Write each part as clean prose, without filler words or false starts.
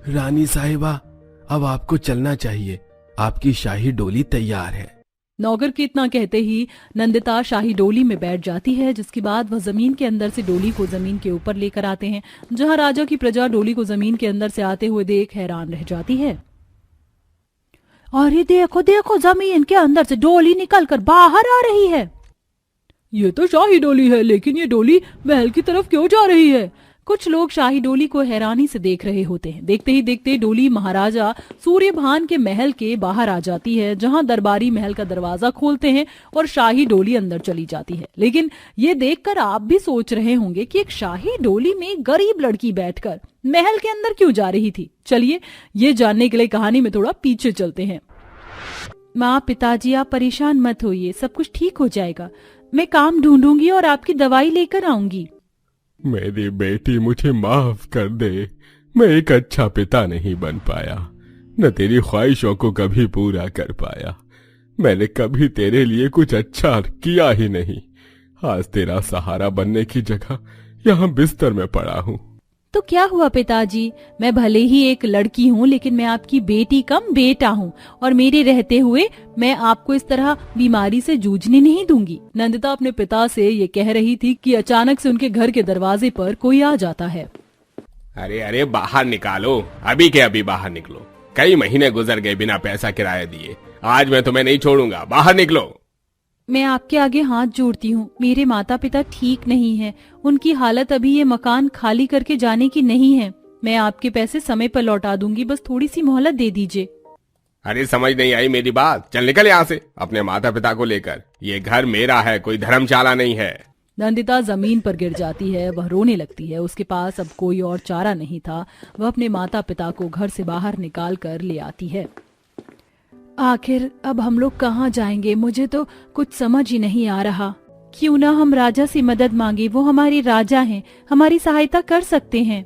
रानी साहिबा, अब आपको चलना चाहिए, आपकी शाही डोली तैयार है। नौकर के इतना कहते ही नंदिता शाही डोली में बैठ जाती है, जिसके बाद वह जमीन के अंदर से डोली को जमीन के ऊपर लेकर आते हैं, जहां राजा की प्रजा डोली को जमीन के अंदर से आते हुए देख हैरान रह जाती है। अरे देखो देखो, जमीन के अंदर से डोली निकलकर बाहर आ रही है। ये तो शाही डोली है, लेकिन ये डोली महल की तरफ क्यों जा रही है? कुछ लोग शाही डोली को हैरानी से देख रहे होते हैं। देखते ही देखते डोली महाराजा सूर्यभान के महल के बाहर आ जाती है, जहां दरबारी महल का दरवाजा खोलते हैं और शाही डोली अंदर चली जाती है। लेकिन ये देखकर आप भी सोच रहे होंगे कि एक शाही डोली में एक गरीब लड़की बैठकर महल के अंदर क्यों जा रही थी। चलिए ये जानने के लिए कहानी में थोड़ा पीछे चलते हैं। माँ, पिताजी, आप परेशान मत होइए, सब कुछ ठीक हो जाएगा। मैं काम ढूंढूंगी और आपकी दवाई लेकर आऊंगी। मेरी बेटी, मुझे माफ कर दे, मैं एक अच्छा पिता नहीं बन पाया, न तेरी ख्वाहिशों को कभी पूरा कर पाया। मैंने कभी तेरे लिए कुछ अच्छा किया ही नहीं। आज तेरा सहारा बनने की जगह यहाँ बिस्तर में पड़ा हूँ। तो क्या हुआ पिताजी, मैं भले ही एक लड़की हूँ, लेकिन मैं आपकी बेटी कम बेटा हूँ, और मेरे रहते हुए मैं आपको इस तरह बीमारी से जूझने नहीं दूंगी। नंदिता अपने पिता से ये कह रही थी कि अचानक से उनके घर के दरवाजे पर कोई आ जाता है। अरे अरे, बाहर निकालो, अभी के अभी बाहर निकलो। कई महीने गुजर गए बिना पैसा किराया दिए, आज मैं तुम्हें नहीं छोड़ूंगा, बाहर निकलो। मैं आपके आगे हाथ जोड़ती हूँ, मेरे माता पिता ठीक नहीं हैं, उनकी हालत अभी ये मकान खाली करके जाने की नहीं है। मैं आपके पैसे समय पर लौटा दूंगी, बस थोड़ी सी मोहलत दे दीजिए। अरे समझ नहीं आई मेरी बात, चल निकल यहाँ से अपने माता पिता को लेकर। ये घर मेरा है, कोई धर्मशाला नहीं है। नंदिता जमीन पर गिर जाती है, वह रोने लगती है। उसके पास अब कोई और चारा नहीं था। वह अपने माता पिता को घर से बाहर निकाल कर ले आती है। आखिर अब हम लोग कहाँ जाएंगे, मुझे तो कुछ समझ ही नहीं आ रहा। क्यों ना हम राजा से मदद मांगे, वो हमारे राजा हैं, हमारी सहायता कर सकते हैं।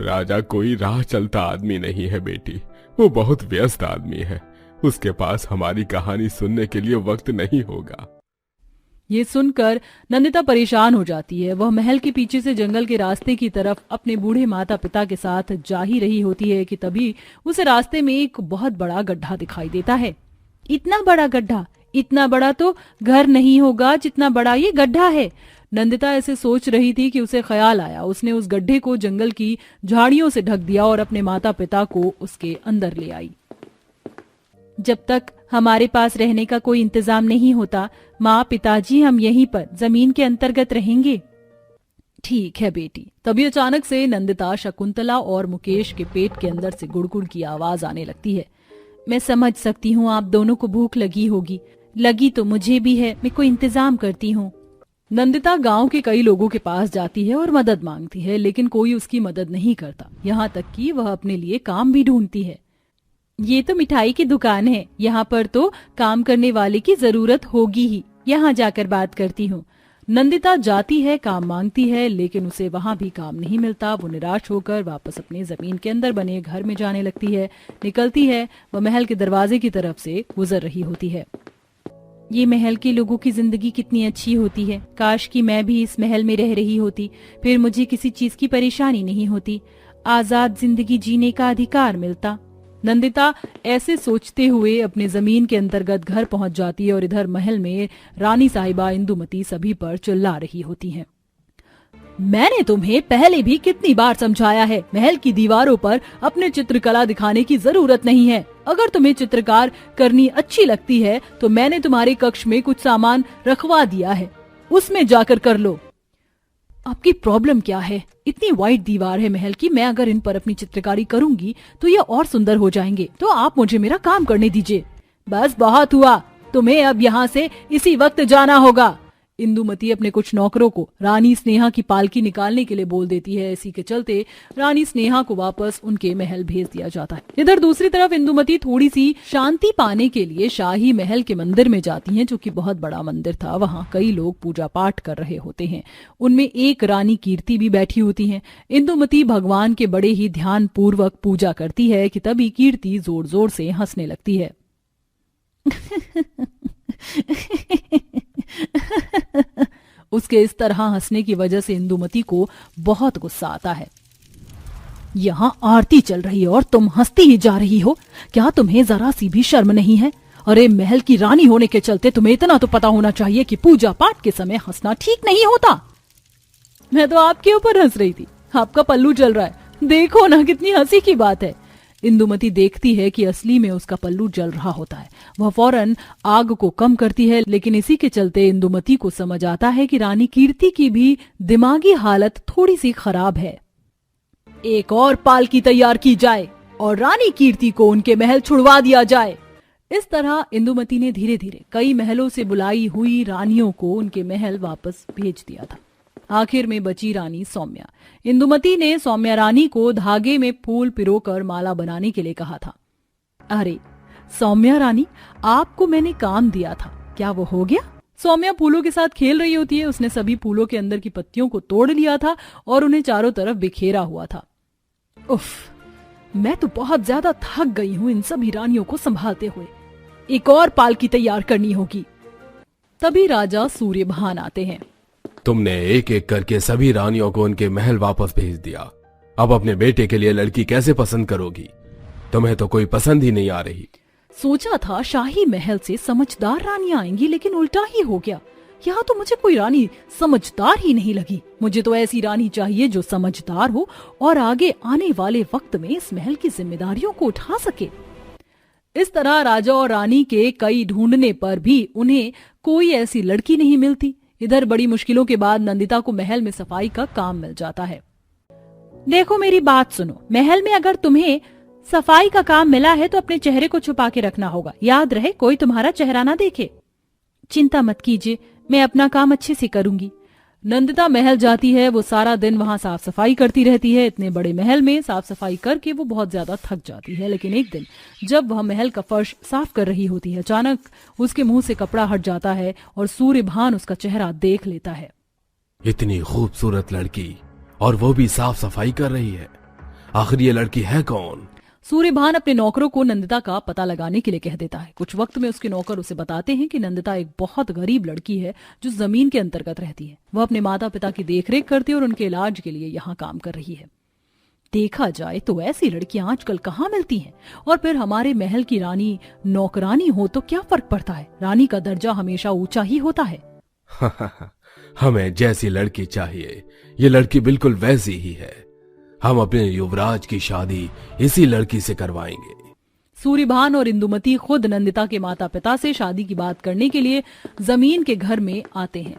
राजा कोई राह चलता आदमी नहीं है बेटी, वो बहुत व्यस्त आदमी है। उसके पास हमारी कहानी सुनने के लिए वक्त नहीं होगा। ये सुनकर नंदिता परेशान हो जाती है। वह महल के पीछे से जंगल के रास्ते की तरफ अपने बूढ़े माता पिता के साथ जा ही रही होती है कि तभी उसे रास्ते में एक बहुत बड़ा गड्ढा दिखाई देता है। इतना बड़ा गड्ढा, इतना बड़ा तो घर नहीं होगा जितना बड़ा ये गड्ढा है। नंदिता ऐसे सोच रही थी कि उसे ख्याल आया। उसने उस गड्ढे को जंगल की झाड़ियों से ढक दिया और अपने माता पिता को उसके अंदर ले आई। जब तक हमारे पास रहने का कोई इंतजाम नहीं होता, माँ, पिताजी, हम यहीं पर जमीन के अंतर्गत रहेंगे। ठीक है बेटी। तभी अचानक से नंदिता, शकुंतला और मुकेश के पेट के अंदर से गुड़गुड़ की आवाज आने लगती है। मैं समझ सकती हूँ आप दोनों को भूख लगी होगी, लगी तो मुझे भी है, मैं कोई इंतजाम करती हूँ। नंदिता गांव के कई लोगों के पास जाती है और मदद मांगती है, लेकिन कोई उसकी मदद नहीं करता। यहाँ तक कि वह अपने लिए काम भी ढूंढती है। ये तो मिठाई की दुकान है, यहाँ पर तो काम करने वाले की जरूरत होगी ही, यहाँ जाकर बात करती हूँ। नंदिता जाती है, काम मांगती है, लेकिन उसे वहाँ भी काम नहीं मिलता। वो निराश होकर वापस अपने जमीन के अंदर बने घर में जाने लगती है। निकलती है, वह महल के दरवाजे की तरफ से गुजर रही होती है। ये महल के लोगों की जिंदगी कितनी अच्छी होती है, काश कि मैं भी इस महल में रह रही होती, फिर मुझे किसी चीज की परेशानी नहीं होती, आजाद जिंदगी जीने का अधिकार मिलता। नंदिता ऐसे सोचते हुए अपने जमीन के अंतर्गत घर पहुंच जाती है और इधर महल में रानी साहिबा इंदुमती सभी पर चिल्ला रही होती हैं। मैंने तुम्हें पहले भी कितनी बार समझाया है, महल की दीवारों पर अपने चित्रकला दिखाने की जरूरत नहीं है। अगर तुम्हें चित्रकार करनी अच्छी लगती है तो मैंने तुम्हारे कक्ष में कुछ सामान रखवा दिया है, उसमें जाकर कर लो। आपकी प्रॉब्लम क्या है? इतनी वाइट दीवार है महल की, मैं अगर इन पर अपनी चित्रकारी करूंगी तो ये और सुंदर हो जाएंगे। तो आप मुझे मेरा काम करने दीजिए। बस बहुत हुआ, तुम्हें अब यहाँ से इसी वक्त जाना होगा। इंदुमती अपने कुछ नौकरों को रानी स्नेहा की पालकी निकालने के लिए बोल देती है। इसी के चलते रानी स्नेहा को वापस उनके महल भेज दिया जाता है। इधर दूसरी तरफ इंदुमती थोड़ी सी शांति पाने के लिए शाही महल के मंदिर में जाती हैं, जो कि बहुत बड़ा मंदिर था। वहाँ कई लोग पूजा पाठ कर रहे होते हैं, उनमें एक रानी कीर्ति भी बैठी होती है। इंदुमती भगवान के बड़े ही ध्यान पूर्वक पूजा करती है कि तभी कीर्ति जोर जोर से हंसने लगती है। उसके इस तरह हंसने की वजह से इंदुमती को बहुत गुस्सा आता है। यहाँ आरती चल रही है और तुम हंसती ही जा रही हो। क्या तुम्हें जरा सी भी शर्म नहीं है? अरे महल की रानी होने के चलते तुम्हें इतना तो पता होना चाहिए कि पूजा पाठ के समय हंसना ठीक नहीं होता। मैं तो आपके ऊपर हंस रही थी, आपका पल्लू जल रहा है, देखो ना कितनी हंसी की बात है। इंदुमती देखती है कि असली में उसका पल्लू जल रहा होता है। वह फौरन आग को कम करती है, लेकिन इसी के चलते इंदुमती को समझ आता है कि रानी कीर्ति की भी दिमागी हालत थोड़ी सी खराब है। एक और पालकी तैयार की जाए और रानी कीर्ति को उनके महल छुड़वा दिया जाए। इस तरह इंदुमती ने धीरे धीरे कई महलों से बुलाई हुई रानियों को उनके महल वापस भेज दिया था। आखिर में बची रानी सौम्या। इंदुमती ने सौम्या रानी को धागे में फूल पिरोकर माला बनाने के लिए कहा था। अरे सौम्या रानी, आपको मैंने काम दिया था, क्या वो हो गया? सौम्या फूलों के साथ खेल रही होती है। उसने सभी फूलों के अंदर की पत्तियों को तोड़ लिया था और उन्हें चारों तरफ बिखेरा हुआ था। उफ, मैं तो बहुत ज्यादा थक गई हूँ इन सभी रानियों को संभालते हुए। एक और पालकी तैयार करनी होगी। तभी राजा सूर्यभान आते हैं। तुमने एक एक करके सभी रानियों को उनके महल वापस भेज दिया। अब अपने बेटे के लिए लड़की कैसे पसंद करोगी? तुम्हें तो कोई पसंद ही नहीं आ रही। सोचा था शाही महल से समझदार रानियां आएंगी, लेकिन उल्टा ही हो गया। यहाँ तो मुझे कोई रानी समझदार ही नहीं लगी। मुझे तो ऐसी रानी चाहिए जो समझदार हो और आगे आने वाले वक्त में इस महल की जिम्मेदारियों को उठा सके। इस तरह राजा और रानी के कई ढूंढने पर भी उन्हें कोई ऐसी लड़की नहीं मिलती। इधर बड़ी मुश्किलों के बाद नंदिता को महल में सफाई का काम मिल जाता है। देखो मेरी बात सुनो, महल में अगर तुम्हें सफाई का काम मिला है तो अपने चेहरे को छुपा के रखना होगा। याद रहे कोई तुम्हारा चेहरा ना देखे। चिंता मत कीजिए, मैं अपना काम अच्छे से करूंगी। नंदिता महल जाती है। वो सारा दिन वहां साफ सफाई करती रहती है। इतने बड़े महल में साफ सफाई करके वो बहुत ज्यादा थक जाती है। लेकिन एक दिन जब वह महल का फर्श साफ कर रही होती है, अचानक उसके मुंह से कपड़ा हट जाता है और सूर्यभान उसका चेहरा देख लेता है। इतनी खूबसूरत लड़की और वो भी साफ सफाई कर रही है। आखिर ये लड़की है कौन? सूर्यभान अपने नौकरों को नंदिता का पता लगाने के लिए कह देता है। कुछ वक्त में उसके नौकर उसे बताते हैं कि नंदिता एक बहुत गरीब लड़की है जो जमीन के अंतर्गत रहती है। वह अपने माता पिता की देखरेख करती है और उनके इलाज के लिए यहाँ काम कर रही है। देखा जाए तो ऐसी लड़कियां आजकल कहाँ मिलती हैं। और फिर हमारे महल की रानी नौकरानी हो तो क्या फर्क पड़ता है? रानी का दर्जा हमेशा ऊंचा ही होता है। हमें जैसी लड़की चाहिए, ये लड़की बिल्कुल वैसी ही है। हम अपने युवराज की शादी इसी लड़की से करवाएंगे। सूर्यभान और इंदुमती खुद नंदिता के माता पिता से शादी की बात करने के लिए जमीन के घर में आते हैं।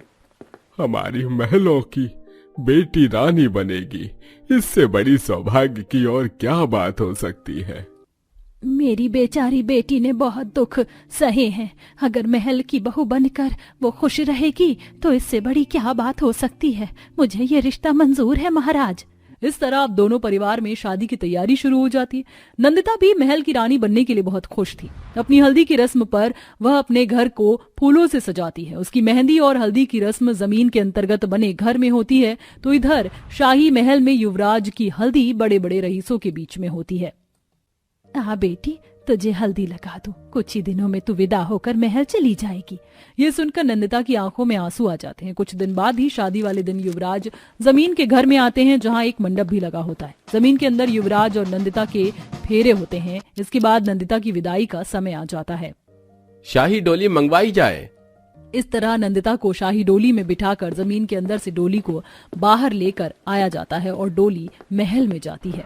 हमारी महलों की बेटी रानी बनेगी, इससे बड़ी सौभाग्य की और क्या बात हो सकती है। मेरी बेचारी बेटी ने बहुत दुख सहे हैं। अगर महल की बहू बनकर वो खुश रहेगी तो इससे बड़ी क्या बात हो सकती है। मुझे ये रिश्ता मंजूर है महाराज। इस तरह अब दोनों परिवार में शादी की तैयारी शुरू हो जाती है। नंदिता भी महल की रानी बनने के लिए बहुत खुश थी। अपनी हल्दी की रस्म पर वह अपने घर को फूलों से सजाती है। उसकी मेहंदी और हल्दी की रस्म जमीन के अंतर्गत बने घर में होती है, तो इधर शाही महल में युवराज की हल्दी बड़े बड़े रईसों के बीच में होती है। बेटी, तुझे हल्दी लगा दूं, कुछ ही दिनों में तू विदा होकर महल चली जाएगी। ये सुनकर नंदिता की आंखों में आंसू आ जाते हैं। कुछ दिन बाद ही शादी वाले दिन युवराज जमीन के घर में आते हैं, जहां एक मंडप भी लगा होता है। जमीन के अंदर युवराज और नंदिता के फेरे होते हैं। इसके बाद नंदिता की विदाई का समय आ जाता है। शाही डोली मंगवाई जाए। इस तरह नंदिता को शाही डोली में बिठाकर जमीन के अंदर से डोली को बाहर लेकर आया जाता है और डोली महल में जाती है।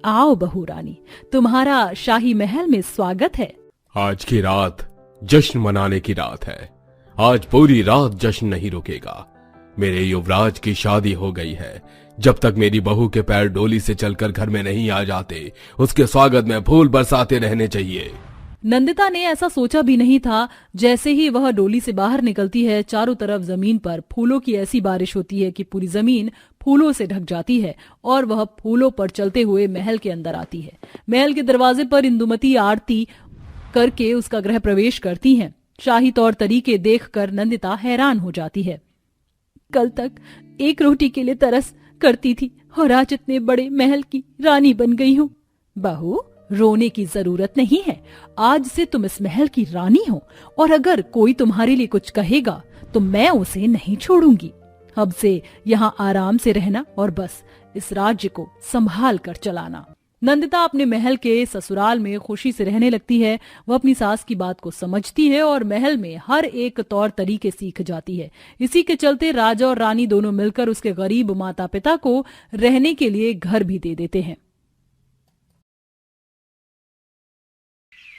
आओ बहू रानी, तुम्हारा शाही महल में स्वागत है। आज की रात जश्न मनाने की रात है। आज पूरी रात जश्न नहीं रुकेगा। मेरे युवराज की शादी हो गई है। जब तक मेरी बहू के पैर डोली से चलकर घर में नहीं आ जाते, उसके स्वागत में फूल बरसाते रहने चाहिए। नंदिता ने ऐसा सोचा भी नहीं था। जैसे ही वह डोली से बाहर निकलती है, चारों तरफ जमीन पर फूलों की ऐसी बारिश होती है कि पूरी जमीन फूलों से ढक जाती है और वह फूलों पर चलते हुए महल के अंदर आती है। महल के दरवाजे पर इंदुमती आरती करके उसका गृह प्रवेश करती हैं। शाही तौर तरीके देखकर नंदिता हैरान हो जाती है। कल तक एक रोटी के लिए तरस करती थी और आज इतने बड़े महल की रानी बन गई हूँ। बहू, रोने की जरूरत नहीं है। आज से तुम इस महल की रानी हो और अगर कोई तुम्हारे लिए कुछ कहेगा तो मैं उसे नहीं छोड़ूंगी। अब से यहाँ आराम से रहना और बस इस राज्य को संभाल कर चलाना। नंदिता अपने महल के ससुराल में खुशी से रहने लगती है। वह अपनी सास की बात को समझती है और महल में हर एक तौर तरीके सीख जाती है। इसी के चलते राजा और रानी दोनों मिलकर उसके गरीब माता पिता को रहने के लिए घर भी दे देते हैं।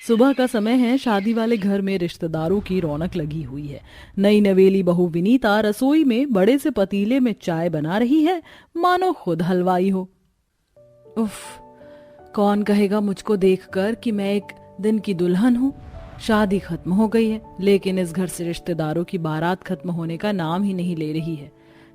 सुबह का समय है। शादी वाले घर में रिश्तेदारों की रौनक लगी हुई है। नई नवेली बहू विनीता रसोई में बड़े से पतीले में चाय बना रही है, मानो खुद हलवाई हो। उफ, कौन कहेगा मुझको देखकर कि मैं एक दिन की दुल्हन हूँ। शादी खत्म हो गई है, लेकिन इस घर से रिश्तेदारों की बारात खत्म होने का नाम ही नहीं ले रही है।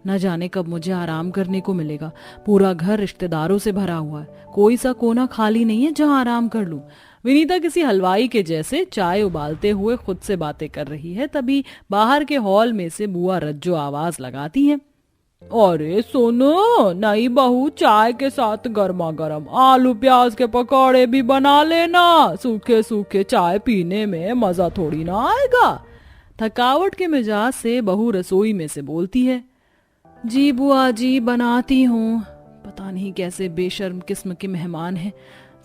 न जाने कब मुझे आराम करने को मिलेगा। पूरा घर रिश्तेदारों से भरा हुआ है, कोई सा कोना खाली नहीं है जहां आराम कर लूं। विनीता किसी हलवाई के जैसे चाय उबालते हुए खुद से बातें कर रही है। तभी बाहर के हॉल में से बुआ रज्जो आवाज लगाती है, अरे सुनो, नई बहू चाय के साथ गर्मा गर्म आलू प्याज के पकौड़े भी बना लेना। सूखे सूखे चाय पीने में मजा थोड़ी ना आएगा। थकावट के मिजाज से बहू रसोई में से बोलती है, जी बुआ जी बनाती हूँ। पता नहीं कैसे बेशर्म किस्म के मेहमान हैं।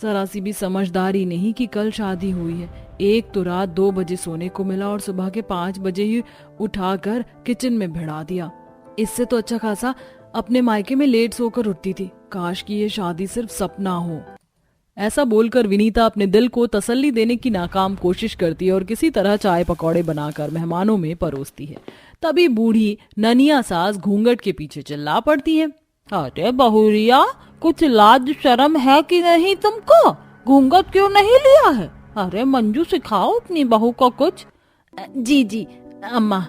जरा सी भी समझदारी नहीं कि कल शादी हुई है। एक तो रात 2 बजे सोने को मिला और सुबह के 5 बजे ही उठाकर किचन में भिड़ा दिया। इससे तो अच्छा खासा अपने मायके में लेट सोकर उठती थी। काश कि ये शादी सिर्फ सपना हो। ऐसा बोलकर विनीता अपने दिल को तसल्ली देने की नाकाम कोशिश करती है और किसी तरह चाय पकौड़े बनाकर मेहमानों में परोसती है। तभी बूढ़ी ननिया सास घूंघट के पीछे चिल्ला पड़ती है, अरे बहुरिया, कुछ लाज शर्म है कि नहीं तुमको? घूंघट क्यों नहीं लिया है? अरे मंजू सिखाओ अपनी बहू को कुछ। जी जी अम्मा,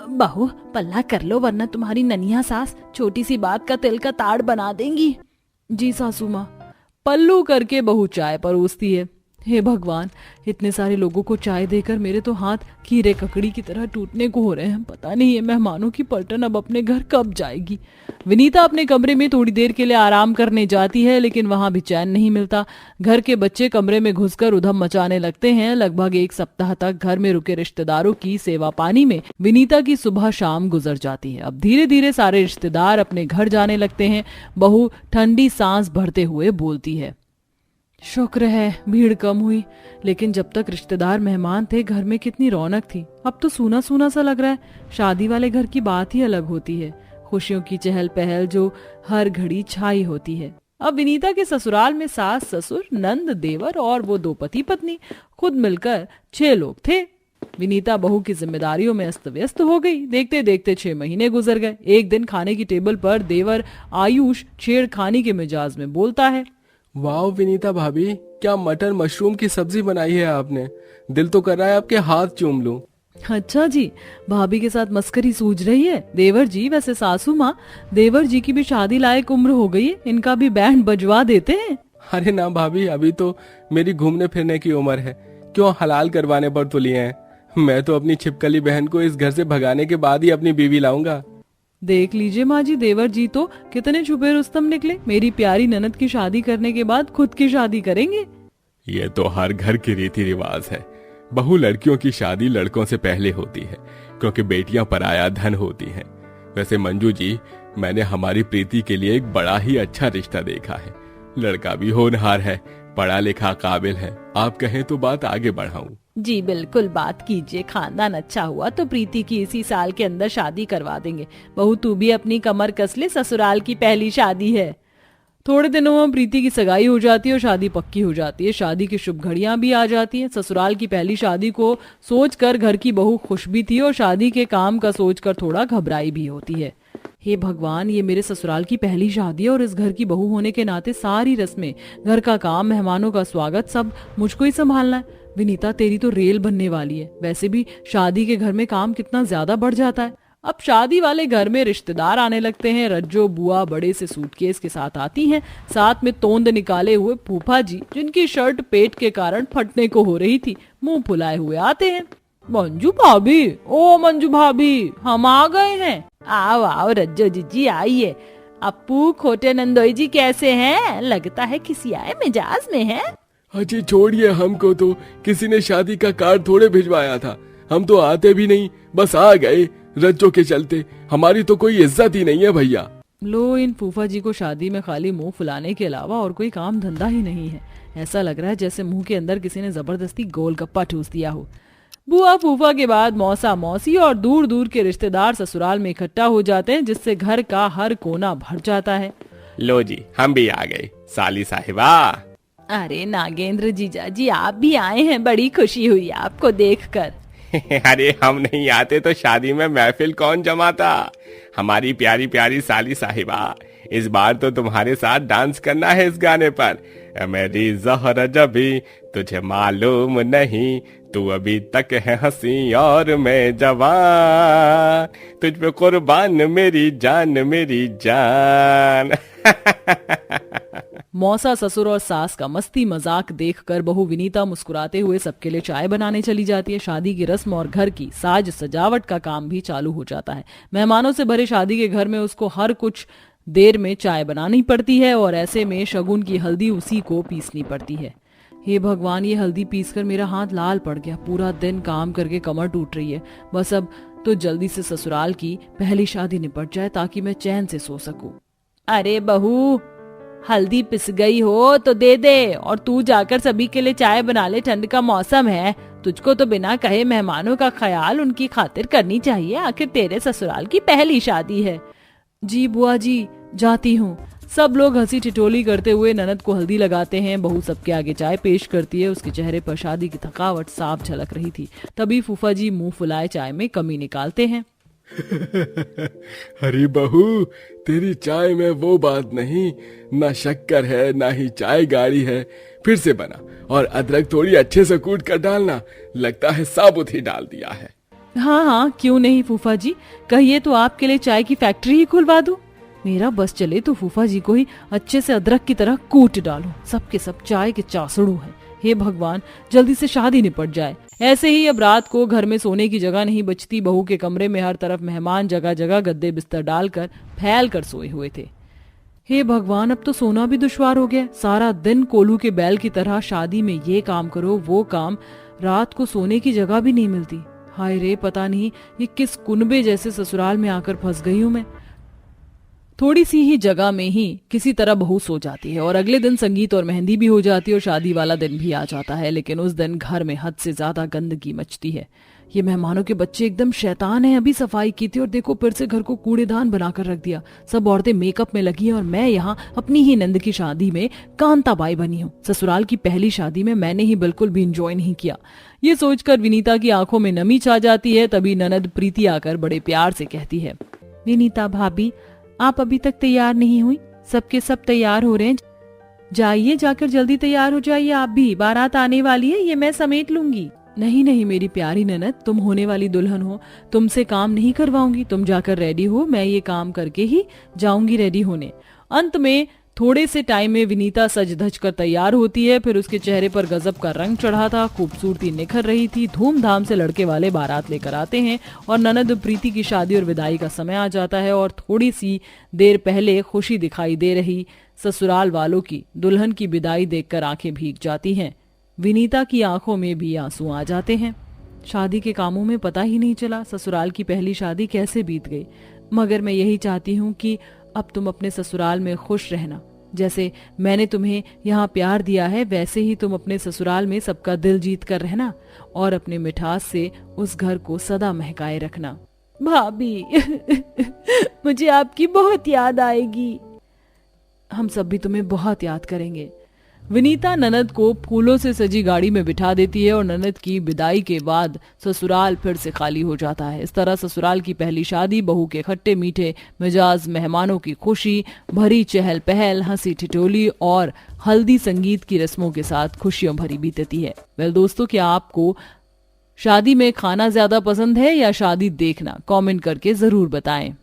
बहू पल्ला कर लो वरना तुम्हारी ननिया सास छोटी सी बात का तिल का ताड़ बना देंगी। जी सासू माँ। पल्लू करके बहू चाय परोसती है। हे भगवान, इतने सारे लोगों को चाय देकर मेरे तो हाथ कीड़े ककड़ी की तरह टूटने को हो रहे हैं। पता नहीं ये मेहमानों की पलटन अब अपने घर कब जाएगी। विनीता अपने कमरे में थोड़ी देर के लिए आराम करने जाती है, लेकिन वहां भी चैन नहीं मिलता। घर के बच्चे कमरे में घुसकर उधम मचाने लगते हैं। लगभग 1 सप्ताह तक घर में रुके रिश्तेदारों की सेवा पानी में विनीता की सुबह शाम गुजर जाती है। अब धीरे धीरे सारे रिश्तेदार अपने घर जाने लगते हैं। बहू ठंडी सांस भरते हुए बोलती है, शुक्र है भीड़ कम हुई, लेकिन जब तक रिश्तेदार मेहमान थे घर में कितनी रौनक थी। अब तो सूना सूना सा लग रहा है। शादी वाले घर की बात ही अलग होती है। खुशियों की चहल पहल जो हर घड़ी छाई होती है। अब विनीता के ससुराल में सास ससुर, नंद, देवर और वो 2 पति पत्नी खुद मिलकर 6 लोग थे। विनीता बहू की जिम्मेदारियों में अस्त व्यस्त हो गई। देखते देखते 6 महीने गुजर गए। एक दिन खाने की टेबल पर देवर आयुष छेड़खानी के मिजाज में बोलता है, वाह विनीता भाभी, क्या मटर मशरूम की सब्जी बनाई है आपने। दिल तो कर रहा है आपके हाथ चूम लूं। अच्छा जी, भाभी के साथ मस्करी सूझ रही है। देवर जी, वैसे सासू माँ, देवर जी की भी शादी लायक उम्र हो गई है, इनका भी बैंड बजवा देते हैं। अरे ना भाभी, अभी तो मेरी घूमने फिरने की उम्र है। क्यों हलाल करवाने पर तो लिए हैं। मैं तो अपनी छिपकली बहन को इस घर से भगाने के बाद ही अपनी बीवी लाऊंगा। देख लीजिए माँ जी, देवर जी तो कितने छुपे रुस्तम निकले। मेरी प्यारी ननद की शादी करने के बाद खुद की शादी करेंगे। ये तो हर घर की रीति रिवाज है। बहू लड़कियों की शादी लड़कों से पहले होती है, क्योंकि बेटियां पराया धन होती हैं। वैसे मंजू जी, मैंने हमारी प्रीति के लिए एक बड़ा ही अच्छा रिश्ता देखा है। लड़का भी होनहार है, पढ़ा लिखा, काबिल है। आप कहें तो बात आगे बढ़ाऊं। जी बिल्कुल, बात कीजिए। खानदान अच्छा हुआ तो प्रीति की इसी साल के अंदर शादी करवा देंगे। बहू तू भी अपनी कमर कस ले, ससुराल की पहली शादी है। थोड़े दिनों में प्रीति की सगाई हो जाती है और शादी पक्की हो जाती है। शादी की शुभ घड़ियां भी आ जाती हैं। ससुराल की पहली शादी को सोचकर घर की बहू खुश भी थी और शादी के काम का सोचकर थोड़ा घबराई भी होती है। हे भगवान, ये मेरे ससुराल की पहली शादी है और इस घर की बहू होने के नाते सारी रस्में, घर का काम, मेहमानों का स्वागत सब मुझको ही संभालना है। विनीता, तेरी तो रेल बनने वाली है। वैसे भी शादी के घर में काम कितना ज्यादा बढ़ जाता है। अब शादी वाले घर में रिश्तेदार आने लगते हैं। रज्जो बुआ बड़े से सूटकेस के साथ आती हैं, साथ में तोंद निकाले हुए फूफा जी, जिनकी शर्ट पेट के कारण फटने को हो रही थी, मुंह फुलाए हुए आते हैं। मंजू भाभी, ओ मंजू भाभी, हम आ गए हैं। आओ आओ रज्जो जीजी, आइए। अप्पू, खोटे नंदोई जी कैसे हैं? लगता है किसी आए मिजाज में है। अजी छोड़िए, हमको तो किसी ने शादी का कार्ड थोड़े भिजवाया था। हम तो आते भी नहीं, बस आ गए। रज्जो के चलते हमारी तो कोई इज्जत ही नहीं है भैया। लो, इन फूफा जी को शादी में खाली मुंह फुलाने के अलावा और कोई काम धंधा ही नहीं है। ऐसा लग रहा है जैसे मुंह के अंदर किसी ने जबरदस्ती गोलगप्पा ठूस दिया हो। बुआ फूफा के बाद मौसा मौसी और दूर दूर के रिश्तेदार ससुराल में इकट्ठा हो जाते हैं, जिससे घर का हर कोना भर जाता है। लो जी, हम भी आ गए। साली साहिबा। अरे नागेंद्र जीजा जी, आप भी आए हैं, बड़ी खुशी हुई आपको देखकर। अरे हम नहीं आते तो शादी में महफिल कौन जमाता। हमारी प्यारी प्यारी साली साहिबा, इस बार तो तुम्हारे साथ डांस करना है इस गाने पर। मेरी ज़हर जबी तुझे मालूम नहीं, तू अभी तक है हंसी और मैं जवान, तुझ पे कुर्बान मेरी जान। मौसा, ससुर और सास का मस्ती मजाक देखकर बहू विनीता मुस्कुराते हुए सबके लिए चाय बनाने चली जाती है। शादी की रस्म और घर की साज सजावट का काम भी चालू हो जाता है। मेहमानों से भरे शादी के घर में उसको हर कुछ देर में चाय बनानी पड़ती है और ऐसे में शगुन की हल्दी उसी को पीसनी पड़ती है। हे भगवान, ये हल्दी पीसकर मेरा हाथ लाल पड़ गया। पूरा दिन काम करके कमर टूट रही है। बस अब तो जल्दी से ससुराल की पहली शादी निपट जाए ताकि मैं चैन से सो सकूं। अरे बहू, हल्दी पिस गई हो तो दे दे और तू जाकर सभी के लिए चाय बना ले, ठंड का मौसम है। तुझको तो बिना कहे मेहमानों का ख्याल, उनकी खातिर करनी चाहिए। आखिर तेरे ससुराल की पहली शादी है। जी बुआ जी, जाती हूँ। सब लोग हंसी टिटोली करते हुए ननद को हल्दी लगाते हैं। बहू सबके आगे चाय पेश करती है। उसके चेहरे पर शादी की थकावट साफ झलक रही थी। तभी फूफा जी मुंह फुलाए चाय में कमी निकालते हैं। अरे बहू, तेरी चाय में वो बात नहीं, ना शक्कर है ना ही चाय गाढ़ी है। फिर से बना और अदरक थोड़ी अच्छे से कूट कर डालना, लगता है साबुत ही डाल दिया है। हाँ हाँ, क्यों नहीं फूफा जी, कहिए तो आपके लिए चाय की फैक्ट्री ही खुलवा दूं। मेरा बस चले तो फूफा जी को ही अच्छे से अदरक की तरह कूट डालो। सबके सब चाय के चासड़ू हैं। हे भगवान, जल्दी से शादी निपट जाए। ऐसे ही अब रात को घर में सोने की जगह नहीं बचती। बहू के कमरे में हर तरफ मेहमान जगह जगह गद्दे बिस्तर डालकर फैल कर सोए हुए थे। हे भगवान, अब तो सोना भी दुश्वार हो गया। सारा दिन कोल्हू के बैल की तरह शादी में ये काम करो वो काम, रात को सोने की जगह भी नहीं मिलती। हाय रे, पता नहीं ये किस कुनबे जैसे ससुराल में आकर फंस गई हूं मैं। थोड़ी सी ही जगह में ही किसी तरह बहू सो जाती है और अगले दिन संगीत और मेहंदी भी हो जाती है और शादी वाला दिन भी आ जाता है। लेकिन उस दिन घर में हद से ज्यादा गंदगी मचती है। ये मेहमानों के बच्चे एकदम शैतान हैं। अभी सफाई की थी और देखो फिर से घर को कूड़ेदान बनाकर रख दिया। सब औरतें मेकअप में लगी हैं और मैं यहाँ अपनी ही नंद की शादी में कांताबाई बनी हूँ। ससुराल की पहली शादी में मैंने ही बिल्कुल भी इंजॉय नहीं किया। ये सोचकर विनीता की आंखों में नमी छा जाती है। तभी ननद प्रीति आकर बड़े प्यार से कहती है, विनीता भाभी, आप अभी तक तैयार नहीं हुई? सबके सब तैयार हो रहे हैं, जाइए जाकर जल्दी तैयार हो जाइए। आप भी, बारात आने वाली है, ये मैं समेट लूंगी। नहीं नहीं मेरी प्यारी ननद, तुम होने वाली दुल्हन हो, तुमसे काम नहीं करवाऊंगी। तुम जाकर रेडी हो, मैं ये काम करके ही जाऊंगी रेडी होने। अंत में थोड़े से टाइम में विनीता सज धज कर तैयार होती है। फिर उसके चेहरे पर गजब का रंग चढ़ा था, खूबसूरती निखर रही थी। धूमधाम से लड़के वाले बारात लेकर आते हैं और ननद प्रीति की शादी और विदाई का समय आ जाता है। और थोड़ी सी देर पहले खुशी दिखाई दे रही ससुराल वालों की दुल्हन की विदाई देखकर आंखें भीग जाती हैं। विनीता की आंखों में भी आंसू आ जाते हैं। शादी के कामों में पता ही नहीं चला ससुराल की पहली शादी कैसे बीत गई। मगर मैं यही चाहती हूँ कि अब तुम अपने ससुराल में खुश रहना। जैसे मैंने तुम्हें यहाँ प्यार दिया है, वैसे ही तुम अपने ससुराल में सबका दिल जीत कर रहना और अपने मिठास से उस घर को सदा महकाए रखना। भाभी मुझे आपकी बहुत याद आएगी। हम सब भी तुम्हें बहुत याद करेंगे। विनीता ननद को फूलों से सजी गाड़ी में बिठा देती है और ननद की विदाई के बाद ससुराल फिर से खाली हो जाता है। इस तरह ससुराल की पहली शादी बहू के खट्टे मीठे मिजाज, मेहमानों की खुशी भरी चहल पहल, हंसी ठिठोली और हल्दी संगीत की रस्मों के साथ खुशियों भरी बीतती है। वेल दोस्तों, क्या आपको शादी में खाना ज्यादा पसंद है या शादी देखना? कमेंट करके जरूर बताएं।